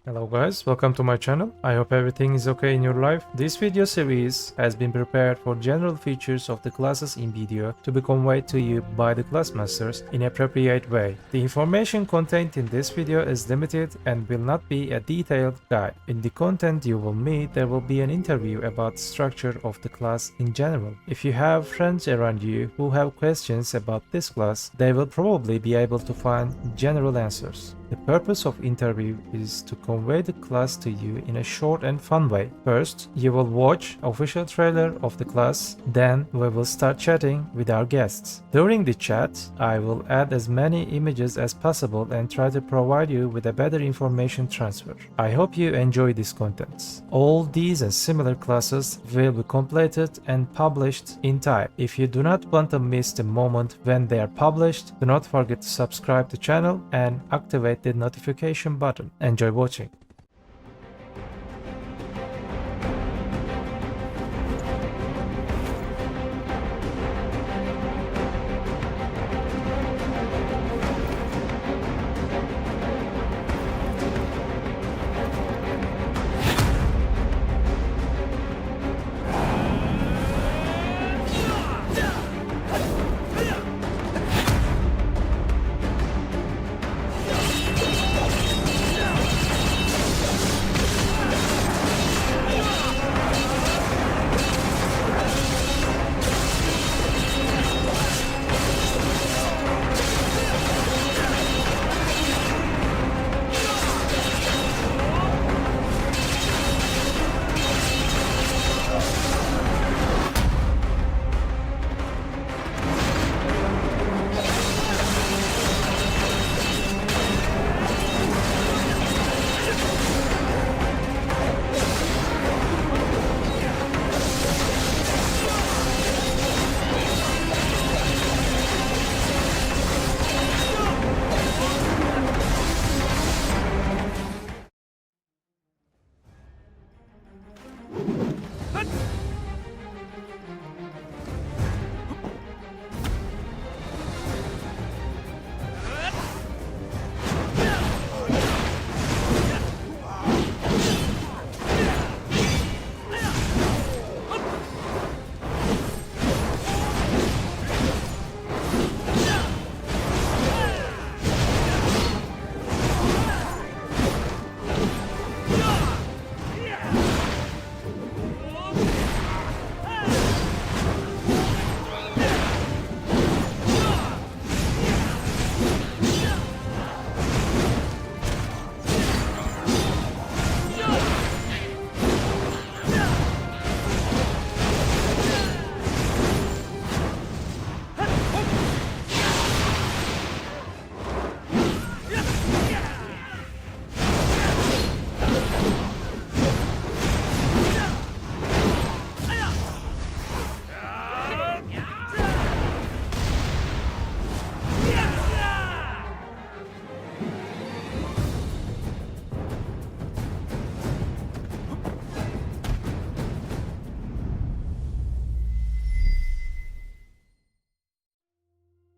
Hello guys, welcome to my channel. I hope everything is okay in your life. This video series has been prepared for general features of the classes in BDO to be conveyed to you by the Classmasters in appropriate way. The information contained in this video is limited and will not be a detailed guide. In the content you will meet, there will be an interview about the structure of the class in general. If you have friends around you who have questions about this class, they will probably be able to find general answers. The purpose of interview is to convey the class to you in a short and fun way. First, you will watch official trailer of the class, then we will start chatting with our guests. During the chat, I will add as many images as possible and try to provide you with a better information transfer. I hope you enjoy these contents. All these and similar classes will be completed and published in time. If you do not want to miss the moment when they are published, do not forget to subscribe to the channel and activate the notification button. Enjoy watching.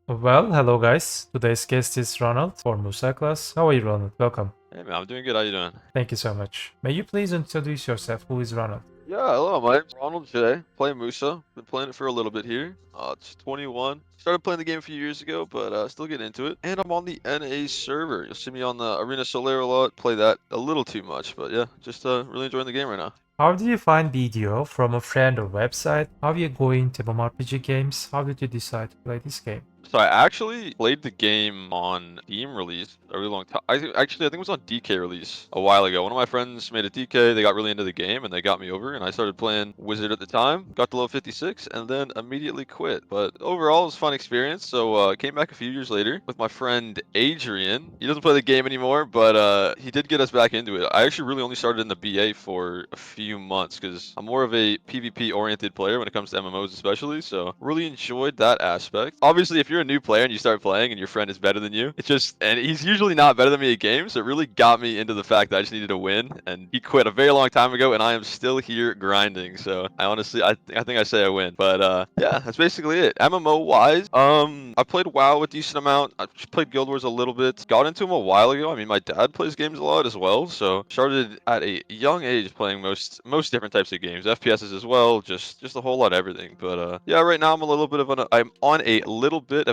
Well, hello guys. Today's guest is Ronald for Musa class. How are you, Ronald? Welcome. Hey man, I'm doing good. How you doing? Thank you so much. May you please introduce yourself? Who is Ronald? Yeah, hello. My name's Ronald J. Playing Musa. Been playing it for a little bit here. It's 21. Started playing the game a few years ago, but still getting into it. And I'm on the NA server. You'll see me on the Arena Solaire a lot. Play that a little too much, but yeah, just really enjoying the game right now. How did you find BDO from a friend or website? How are you going to MMORPG games? How did you decide to play this game? So I actually played the game on Steam release a really long time. I think it was on DK release a while ago. One of my friends made a DK. They got really into the game and they got me over. And I started playing Wizard at the time. Got to level 56 and then immediately quit. But overall, it was a fun experience. So I came back a few years later with my friend Adrian. He doesn't play the game anymore, but he did get us back into it. I actually really only started in the BA for a few months because I'm more of a PvP oriented player when it comes to MMOs especially. So really enjoyed that aspect. Obviously, if you're a new player and you start playing and your friend is better than you, it's just, and he's usually not better than me at games, so it really got me into the fact that I just needed to win. And he quit a very long time ago, and I am still here grinding. So I honestly, I think I say I win. But yeah, that's basically it. MMO wise, I played WoW a decent amount. I just played Guild Wars a little bit. Got into them a while ago. I mean, my dad plays games a lot as well, so started at a young age playing most different types of games, FPSs as well, just a whole lot of everything. But yeah, right now I'm on a little bit of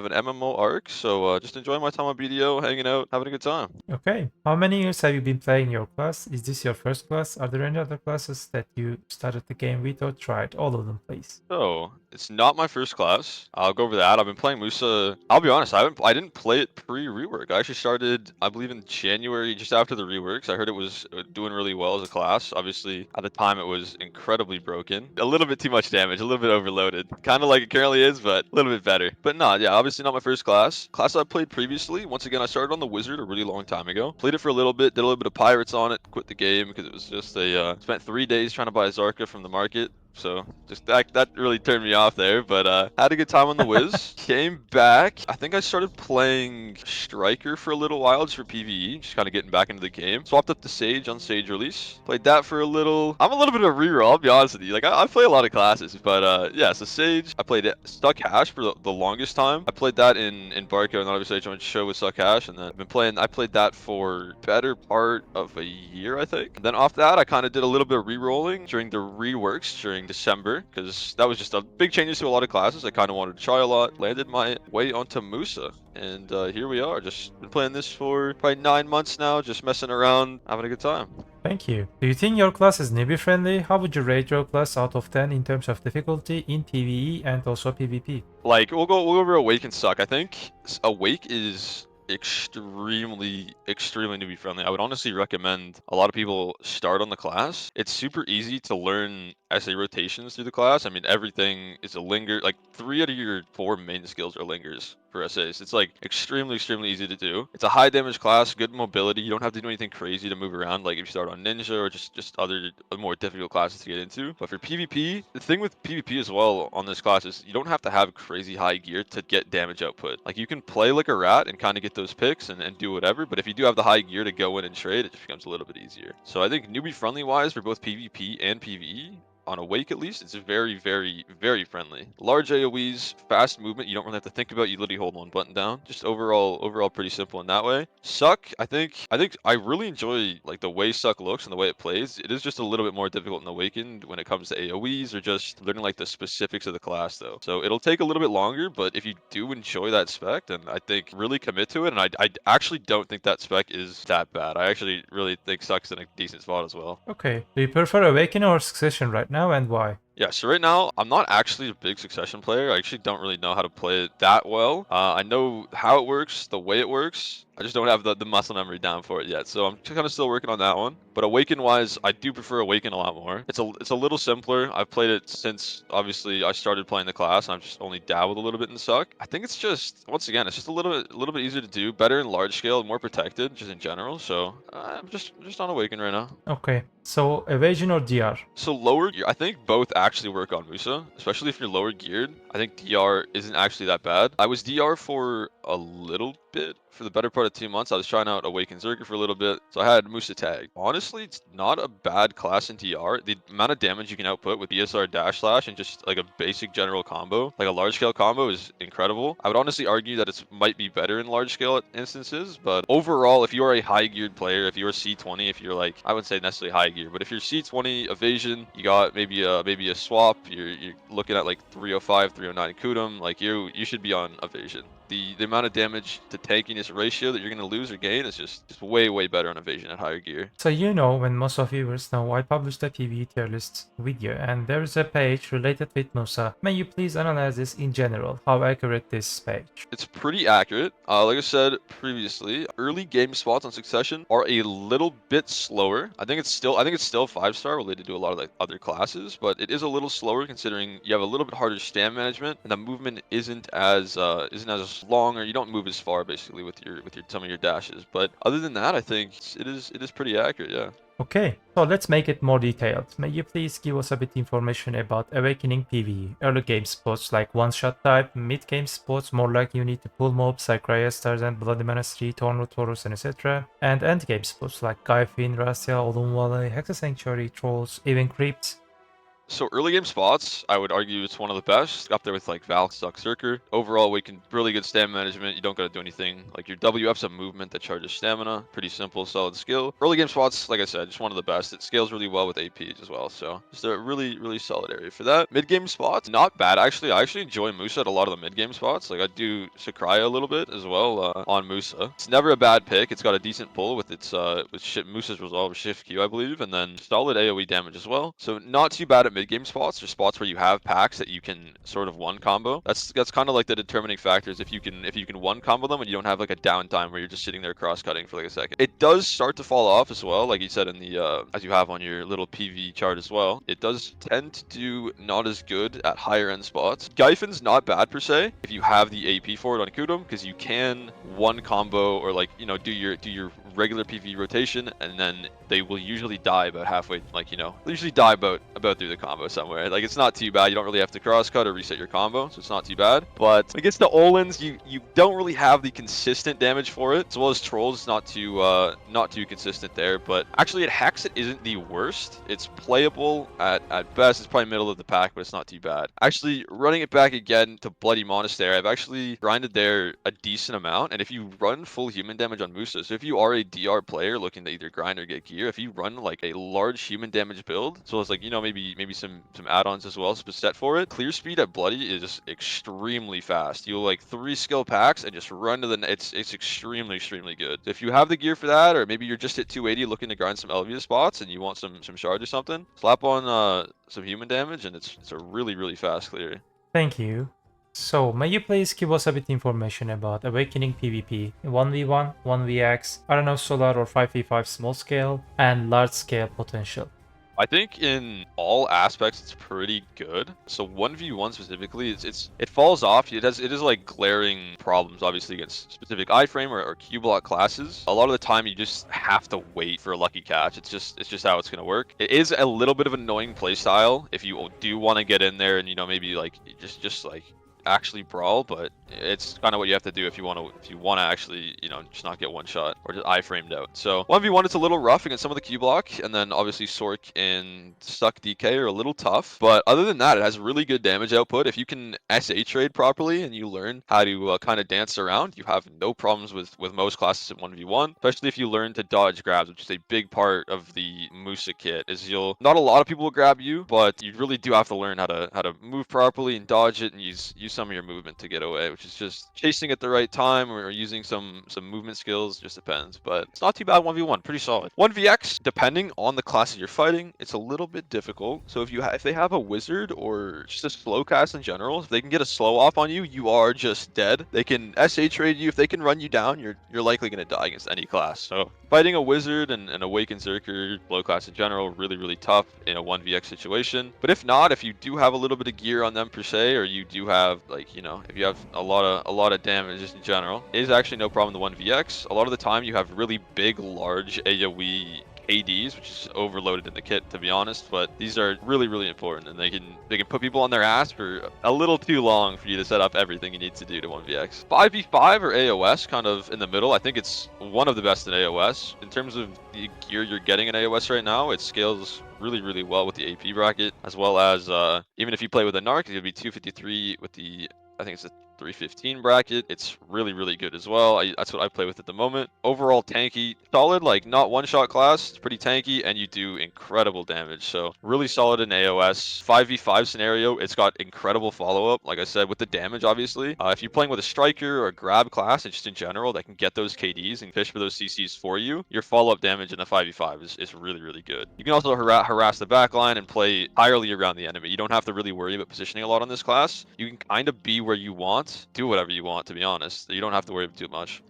an MMO arc, so just enjoying my time on BDO, hanging out, having a good time. Okay. How many years have you been playing your class? Is this your first class? Are there any other classes that you started the game with or tried? All of them, please. So it's not my first class. I'll go over that. I've been playing Musa. I'll be honest, I didn't play it pre-rework. I actually started, I believe, in January, just after the reworks. I heard it was doing really well as a class. Obviously, at the time, it was incredibly broken. A little bit too much damage, a little bit overloaded. Kind of like it currently is, but a little bit better. But no, yeah, obviously not my first class. Class I played previously. Once again, I started on the Wizard a really long time ago. Played it for a little bit, did a little bit of Pirates on it, quit the game because it was just spent 3 days trying to buy a Zarka from the market. So just that really turned me off there, but had a good time on the Wiz. Came back. I think I started playing Striker for a little while just for PvE, just kind of getting back into the game. Swapped up to Sage on Sage release. Played that for a little. I'm a little bit of a reroll, I'll be honest with you. Like I play a lot of classes, but yeah. So Sage, I played Stuck Hash for the longest time. I played that in Barco, and then obviously I joined Show with Stuck Hash, and then I've been playing. I played that for better part of a year, I think. And then off that, I kind of did a little bit of rerolling during the reworks during December, because that was just a big changes to a lot of classes. I kind of wanted to try a lot. Landed my way onto Musa, and here we are. Just been playing this for probably 9 months now, just messing around, having a good time. Thank you. Do you think your class is newbie friendly? How would you rate your class out of 10 in terms of difficulty in PvE and also PvP? Like we'll go over Awake and Suck. I think Awake is extremely newbie friendly. I would honestly recommend a lot of people start on the class. It's super easy to learn SA rotations through the class. I mean, everything is a linger. Like 3 out of your 4 main skills are lingers for SAs. It's like extremely easy to do. It's a high damage class, good mobility. You don't have to do anything crazy to move around like if you start on Ninja or just other more difficult classes to get into. But for PvP, the thing with PvP as well on this class is you don't have to have crazy high gear to get damage output. Like you can play like a rat and kind of get those picks and do whatever, but if you do have the high gear to go in and trade, it just becomes a little bit easier. So I think newbie friendly wise for both PvP and PvE, on Awake at least, it's very friendly. Large AoEs, fast movement, you don't really have to think about, you literally hold one button down. Just overall pretty simple in that way. Suck, I think I really enjoy like the way Suck looks and the way it plays. It is just a little bit more difficult in Awakened when it comes to AoEs or just learning like the specifics of the class though. So it'll take a little bit longer, but if you do enjoy that spec, then I think really commit to it. And I actually don't think that spec is that bad. I actually really think Suck's in a decent spot as well. Okay. Do you prefer Awakening or Succession right now and why? Yeah, so right now, I'm not actually a big Succession player. I actually don't really know how to play it that well. I know how it works, the way it works. I just don't have the muscle memory down for it yet. So I'm kind of still working on that one. But Awaken-wise, I do prefer Awaken a lot more. It's a little simpler. I've played it since, obviously, I started playing the class. And I've just only dabbled a little bit in Suck. I think it's just, once again, it's just a little bit easier to do. Better in large scale, more protected, just in general. So I'm just on Awaken right now. Okay. So Evasion or DR? So lower gear, I think both actually work on Musa, especially if you're lower geared. I think DR isn't actually that bad. I was DR for a little bit. For the better part of 2 months, I was trying out Awaken Zerker for a little bit, so I had Musa tag. Honestly, it's not a bad class in DR. The amount of damage you can output with BSR dash slash and just like a basic general combo, like a large scale combo, is incredible. I would honestly argue that it might be better in large scale instances, but overall, if you are a high geared player, if you're C20, if you're like, I wouldn't say necessarily high gear, but if you're C20 evasion, you got maybe a swap, you're looking at like 305, 309 Kudum, like you should be on evasion. The amount of damage to tankiness ratio that you're going to lose or gain is just way better on evasion at higher gear. So you know, when most of viewers know, I published a PvE tier list video and there is a page related with Musa. May you please analyze this in general, how accurate this page? It's pretty accurate. Like I said previously, early game spots on Succession are a little bit slower. I think it's still 5-star related to a lot of like other classes, but it is a little slower considering you have a little bit harder stand management and the movement isn't as as long, or you don't move as far basically with your some of your dashes. But other than that, I think it is pretty accurate. Yeah. Okay, so let's make it more detailed. May you please give us a bit information about Awakening PvE? Early game spots like one-shot type, mid-game spots more like you need to pull mobs like Ryastars and Bloody Monastery, Tholwaldor, and etc. And end-game spots like Guyfin, Rastia, Olum Valley, Hexa Sanctuary, Trolls, even Crypts. So early game spots, I would argue it's one of the best. Up there with like Valk, Sucker. Overall, we can really good stamina management. You don't gotta do anything. Like your W up's a movement that charges stamina. Pretty simple, solid skill. Early game spots, like I said, just one of the best. It scales really well with AP as well. So just a really solid area for that. Mid game spots, not bad actually. I actually enjoy Musa at a lot of the mid game spots. Like I do Sakraya a little bit as well on Musa. It's never a bad pick. It's got a decent pull with its Musa's resolve shift Q, I believe, and then solid AoE damage as well. So not too bad at mid game spots, or spots where you have packs that you can sort of one combo. That's kind of like the determining factors. If you can one combo them and you don't have like a downtime where you're just sitting there cross cutting for like a second. It does start to fall off as well, like you said in the as you have on your little PV chart as well. It does tend to do not as good at higher end spots. Guyfin's not bad per se if you have the AP for it on Kudum, because you can one combo or like do your regular PV rotation, and then they will usually die about halfway, like they usually die about through the combo somewhere. Like it's not too bad. You don't really have to cross cut or reset your combo, so it's not too bad. But against the Olins, you don't really have the consistent damage for it, as well as Trolls. It's not too consistent there. But actually at Hex it isn't the worst. It's playable at best. It's probably middle of the pack, but it's not too bad. Actually, running it back again to Bloody Monastery, I've actually grinded there a decent amount, and if you run full human damage on Musa, so if you are a DR player looking to either grind or get gear, if you run like a large human damage build, so it's like maybe some add-ons as well set for it, clear speed at Bloody is extremely fast. You'll like 3 skill packs and just run to the it's extremely good. If you have the gear for that, or maybe you're just at 280 looking to grind some Elvia spots and you want some shards or something, slap on some human damage and it's a really fast clear. Thank you. So, may you please give us a bit information about Awakening PvP, 1v1, 1vx, Arena of Solar or 5v5 small scale, and large scale potential? I think in all aspects it's pretty good. So 1v1 specifically, it falls off. It is like glaring problems obviously against specific iframe or Q block classes. A lot of the time you just have to wait for a lucky catch. It's just how it's gonna work. It is a little bit of an annoying playstyle if you do want to get in there and maybe like just like actually brawl, but it's kind of what you have to do if you want to actually just not get one shot or just iframed out. So 1v1 it's a little rough against some of the Q block, and then obviously Sork and Stuck DK are a little tough, but other than that it has really good damage output. If you can SA trade properly and you learn how to kind of dance around, you have no problems with most classes in 1v1, especially if you learn to dodge grabs, which is a big part of the Musa kit. Is not a lot of people will grab you, but you really do have to learn how to move properly and dodge it and use some of your movement to get away, which is just chasing at the right time or using some movement skills. Just depends, but it's not too bad. 1v1 pretty solid. 1vx, depending on the classes you're fighting, it's a little bit difficult. So if they have a wizard or just a slow cast in general, if they can get a slow off on you, you are just dead. They can SA trade you. If they can run you down, you're likely going to die against any class. So fighting a wizard and an awakened Zerker, low class in general, really tough in a 1vx situation. But if not, if you do have a little bit of gear on them per se, or you do have like if you have a lot of damage just in general, it is actually no problem in the 1vx. A lot of the time you have really big, large AoE ADs, which is overloaded in the kit, to be honest, but these are really important, and they can put people on their ass for a little too long for you to set up everything you need to do to 1vx. 5v5 or AOS, kind of in the middle. I think it's one of the best in AOS. In terms of the gear you're getting in AOS right now, it scales really well with the AP bracket, as well as even if you play with a Narc, it would be 253 with the, I think it's a 315 bracket. It's really good as well. That's what I play with at the moment. Overall tanky, solid, like not one-shot class. It's pretty tanky, and you do incredible damage. So really solid in AOS. 5v5 scenario, it's got incredible follow-up. Like I said, with the damage, obviously. If you're playing with a striker or a grab class, and just in general, that can get those KDs and fish for those CCs for you, your follow-up damage in a 5v5 is really good. You can also harass the backline and play entirely around the enemy. You don't have to really worry about positioning a lot on this class. You can kind of be where you want, do whatever you want, to be honest. You don't have to worry too much.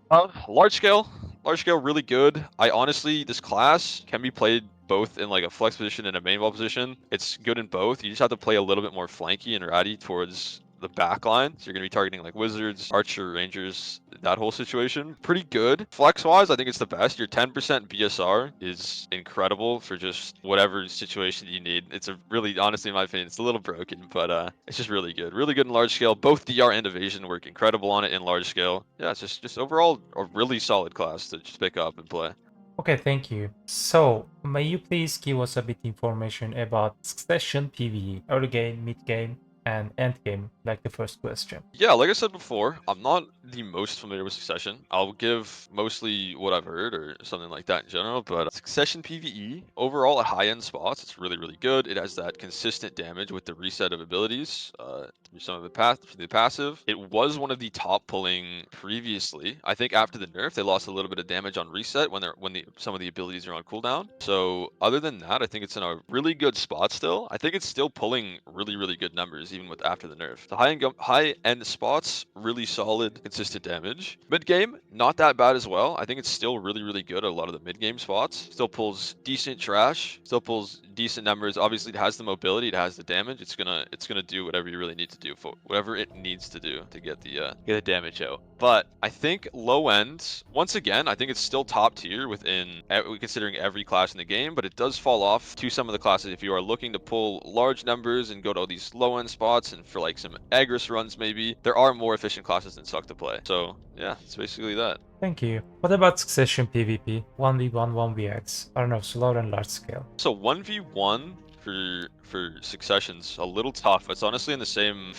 Large scale, really good. I honestly, this class can be played both in like a flex position and a main ball position. It's good in both. You just have to play a little bit more flanky and ratty towards the back line. So you're going to be targeting like wizards, archer, rangers, that whole situation. Pretty good. Flex wise, I think it's the best. Your 10% BSR is incredible for just whatever situation you need. It's a really, honestly, in my opinion, it's a little broken, but it's just really good. Really good in large scale. Both DR and evasion work incredible on it in large scale. Yeah, it's just overall a really solid class to just pick up and play. Okay, thank you. So, may you please give us a bit information about Succession PvE, early game, mid game, and end game, like the first question. Yeah, like I said before, I'm not the most familiar with Succession. I'll give mostly what I've heard or something like that in general, but Succession PvE, overall at high-end spots, it's really, really good. It has that consistent damage with the reset of abilities through some of the passive. It was one of the top pulling previously. I think after the nerf, they lost a little bit of damage on reset when some of the abilities are on cooldown. So other than that, I think it's in a really good spot still. I think it's still pulling really, really good numbers even with after the nerf. The high end spots, really solid, consistent damage. Mid game, not that bad as well. I think it's still really, really good at a lot of the mid game spots. Still pulls decent trash. Still pulls decent numbers. Obviously, it has the mobility. It has the damage. It's gonna do whatever you really need to do for whatever it needs to do to get the damage out. But I think low end, once again, I think it's still top tier within considering every class in the game, but it does fall off to some of the classes if you are looking to pull large numbers and go to all these low end spots and for like some Agris runs maybe. There are more efficient classes than Suck to play. So yeah, it's basically that. Thank you. What about Succession PvP? 1v1, 1vx. I don't know, slow and large scale. So 1v1 for Succession's a little tough. It's honestly in the same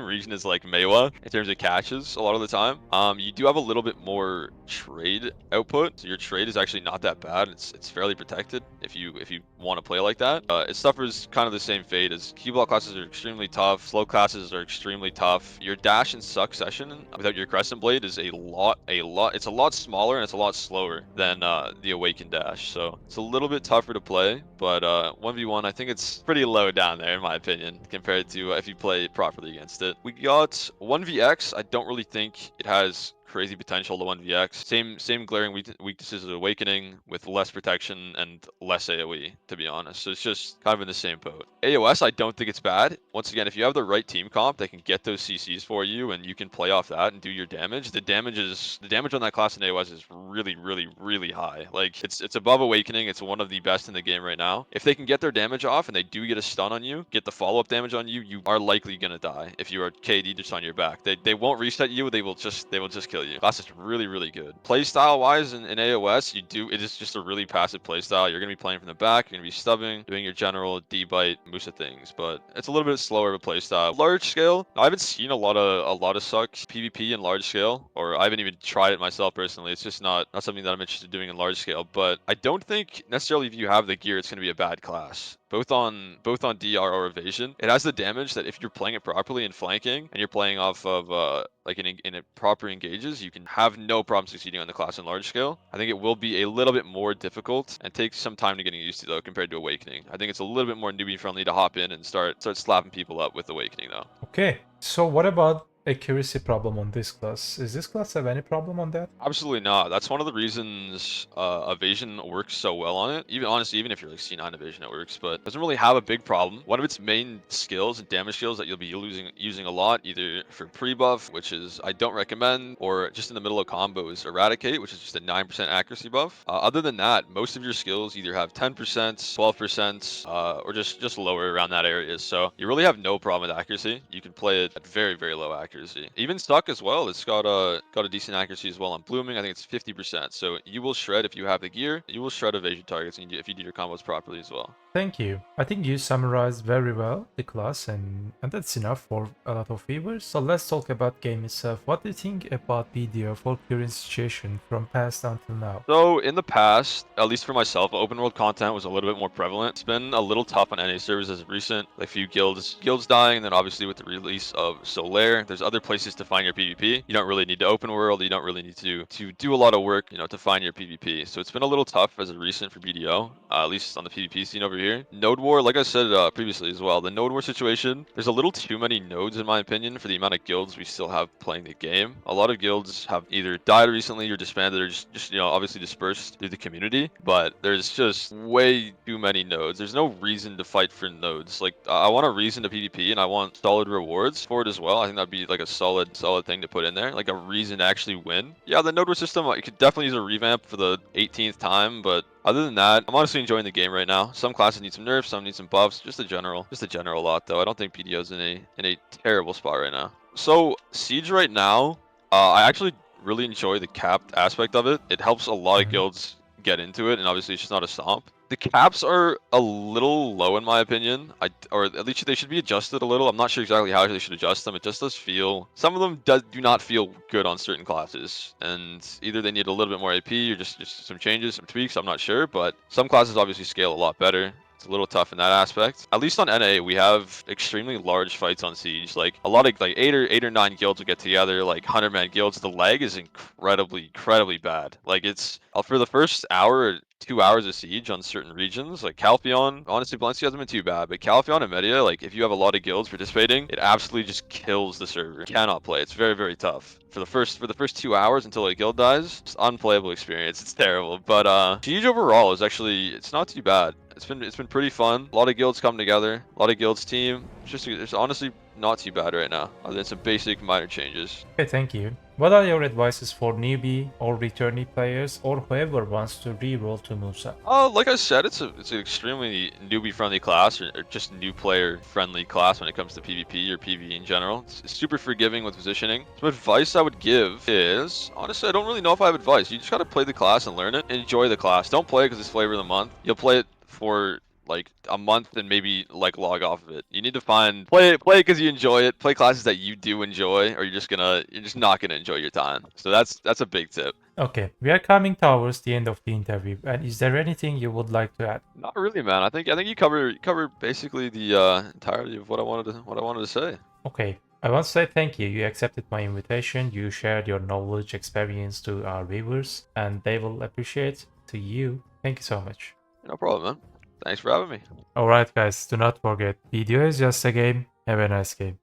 region as like Meiwa in terms of catches a lot of the time. You do have a little bit more trade output. So your trade is actually not that bad. It's fairly protected if you want to play like that. It suffers kind of the same fate as Keyblock classes are extremely tough. Slow classes are extremely tough. Your dash and Succession without your Crescent Blade is a lot. It's a lot smaller and it's a lot slower than the Awakened dash. So it's a little bit tougher to play, but 1v1, I think it's pretty low down there in my opinion compared to if you play properly against it. We got 1vx. I don't really think it has crazy potential to 1vx. Same glaring weaknesses as Awakening with less protection and less AoE, to be honest. So it's just kind of in the same boat. AOS, I don't think it's bad. Once again, if you have the right team comp that can get those CCs for you and you can play off that and do your damage, the damage on that class in AOS is really, really, really high. Like it's above Awakening. It's one of the best in the game right now. If they can get their damage off and they do get a stun on you, get the follow-up damage on you, you are likely gonna die if you are KD just on your back. They won't reset you. They will just kill you. Class is really, really good. Playstyle wise in AOS, it is just a really passive playstyle. You're gonna be playing from the back, you're gonna be stubbing, doing your general D-bite Musa things, but it's a little bit slower of a playstyle. Large scale, I haven't seen a lot of suck PvP in large scale, or I haven't even tried it myself personally. It's just not something that I'm interested in doing in large scale. But I don't think necessarily if you have the gear, it's gonna be a bad class. Both on DR or evasion, it has the damage that if you're playing it properly in flanking and you're playing off of like in a proper engages, you can have no problem succeeding on the class in large scale. I think it will be a little bit more difficult and take some time to getting used to though compared to Awakening. I think it's a little bit more newbie friendly to hop in and start slapping people up with Awakening though. Okay, so what about accuracy problem on this class? Is this class have any problem on that? Absolutely not. That's one of the reasons evasion works so well on it. Even honestly, even if you're like C9 evasion, it works, but it doesn't really have a big problem. One of its main skills and damage skills that you'll be using a lot, either for pre-buff, which is I don't recommend, or just in the middle of combo, is Eradicate, which is just a 9% accuracy buff. Other than that, most of your skills either have 10%, 12%, or just lower around that area. So you really have no problem with accuracy. You can play it at very, very low accuracy. Even Stuck as well. It's got a decent accuracy as well on Blooming. I think it's 50%. So you will shred if you have the gear. You will shred evasion targets if you do your combos properly as well. Thank you. I think you summarized very well the class and that's enough for a lot of viewers. So let's talk about game itself. What do you think about BDO for current situation from past until now? So in the past, at least for myself, open world content was a little bit more prevalent. It's been a little tough on NA servers as of recent. Like a few guilds dying, and then obviously with the release of Tholwaldor, there's other places to find your PvP. You don't really need to open world. You don't really need to do a lot of work, to find your PvP. So it's been a little tough as of recent for BDO. at least on the PvP scene over here. Node war, like I said previously as well, the node war situation, there's a little too many nodes in my opinion for the amount of guilds we still have playing the game. A lot of guilds have either died recently or disbanded or just you know, obviously dispersed through the community, but there's just way too many nodes. There's no reason to fight for nodes. Like, I want a reason to PvP and I want solid rewards for it as well. I think that'd be like a solid thing to put in there, like a reason to actually win. Yeah, the node war system, I could definitely use a revamp for the 18th time, but other than that, I'm honestly enjoying the game right now. Some classes need some nerfs, some need some buffs, just a general lot though. I don't think BDO's in a terrible spot right now. So Siege right now, I actually really enjoy the capped aspect of it. It helps a lot of guilds get into it, and obviously it's just not a stomp. The caps are a little low in my opinion, or at least they should be adjusted a little. I'm not sure exactly how they should adjust them. It just does feel, some of them do not feel good on certain classes, and either they need a little bit more AP or just some changes, some tweaks, I'm not sure, but some classes obviously scale a lot better. It's a little tough in that aspect. At least on NA, we have extremely large fights on Siege. Like a lot of like eight or nine guilds will get together, like 100-man guilds. The lag is incredibly bad. Like it's for the first hour or 2 hours of Siege on certain regions, like Calpheon. Honestly, Valencia hasn't been too bad, but Calpheon and Media, like if you have a lot of guilds participating, it absolutely just kills the server. You cannot play. It's very tough. For the first 2 hours until a guild dies, it's unplayable experience. It's terrible. But Siege overall is actually, it's not too bad. It's been pretty fun. A lot of guilds come together. A lot of guilds team. It's honestly not too bad right now, other than some basic minor changes. Okay, thank you. What are your advices for newbie or returnee players or whoever wants to re-roll to Musa? Like I said, it's an extremely newbie-friendly class, or just new player-friendly class when it comes to PvP or PvE in general. It's super forgiving with positioning. Some advice I would give is, honestly, I don't really know if I have advice. You just gotta play the class and learn it. Enjoy the class. Don't play it because it's flavor of the month. You'll play it for like a month and maybe like log off of it. You need to play it because you enjoy it. Play classes that you do enjoy, or you're just not gonna enjoy your time. So that's a big tip. Okay, we are coming towards the end of the interview, and is there anything you would like to add? Not really, man. I think you cover basically the entirety of what I wanted to say. Okay, I want to say thank you. You accepted my invitation. You shared your knowledge, experience to our viewers, and they will appreciate to you. Thank you so much. No problem, man. Thanks for having me. Alright guys, do not forget, BDO is just a game. Have a nice game.